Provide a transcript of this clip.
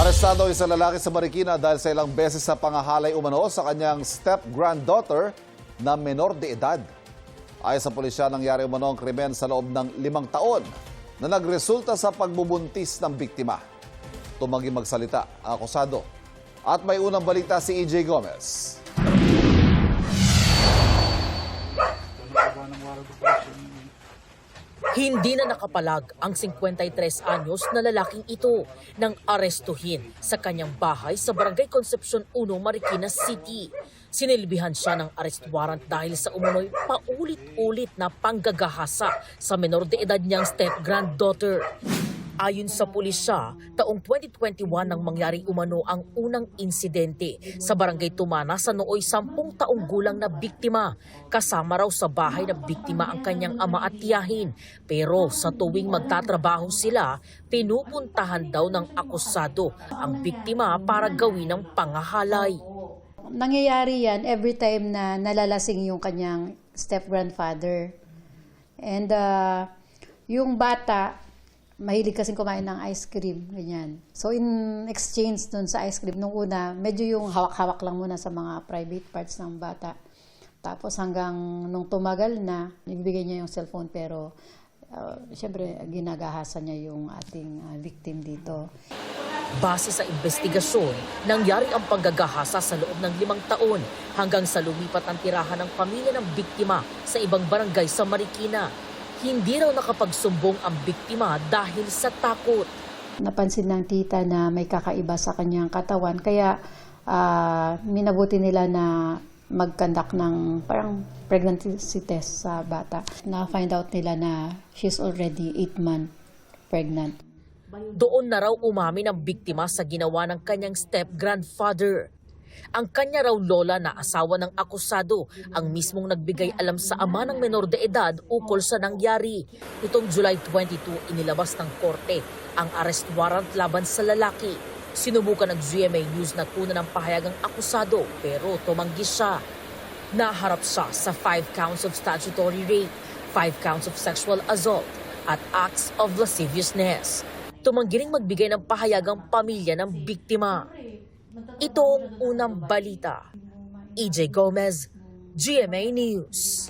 Arestado isang lalaki sa Marikina dahil sa ilang beses sa pangahalay umano sa kanyang step-granddaughter na menor de edad. Ayon sa pulisya, nangyari umano ang krimen sa loob ng 5 taon na nagresulta sa pagbubuntis ng biktima. Tumanggi magsalita ang akusado. At may unang balita si EJ Gomez. Hindi na nakapalag ang 53 anyos na lalaking ito nang arestuhin sa kanyang bahay sa Barangay Concepcion 1, Marikina City. Sinilbihan siya ng arrest warrant dahil sa umunoy paulit-ulit na panggagahasa sa menor de edad niyang step-granddaughter. Ayon sa pulisya, taong 2021 nang mangyari umano ang unang insidente sa Barangay Tumana sa nooy 10 taong gulang na biktima. Kasama raw sa bahay na biktima ang kanyang ama at tiyahin. Pero sa tuwing magtatrabaho sila, pinupuntahan daw ng akusado ang biktima para gawin ng pangahalay. Nangyayari yan every time na nalalasing yung kanyang step-grandfather. And yung bata, mahilig kasing kumain ng ice cream, ganyan. So in exchange dun sa ice cream, nung una, medyo yung hawak-hawak lang muna sa mga private parts ng bata. Tapos hanggang nung tumagal na, ibibigay niya yung cellphone pero siyempre ginagahasan niya yung ating victim dito. Base sa investigasyon, nangyari ang panggagahasa sa loob ng 5 taon hanggang sa lumipat ang tirahan ng pamilya ng biktima sa ibang barangay sa Marikina. Hindi raw nakapagsumbong ang biktima dahil sa takot. Napansin ng tita na may kakaiba sa kanyang katawan, kaya minabuti nila na mag-conduct ng parang pregnancy test sa bata. Na-find out nila na she's already 8 months pregnant. Doon na raw umamin ang biktima sa ginawa ng kanyang step-grandfather. Ang kanya raw lola na asawa ng akusado ang mismong nagbigay alam sa ama ng menor de edad ukol sa nangyari. Itong July 22, inilabas ng korte ang arrest warrant laban sa lalaki. Sinubukan ng GMA News na kunan ng pahayag ang akusado pero tumanggi siya. Naharap siya sa 5 counts of statutory rape, 5 counts of sexual assault at acts of lasciviousness. Tumanggi ring magbigay ng pahayag ang pamilya ng biktima. Ito ang unang balita. EJ Gomez, GMA News.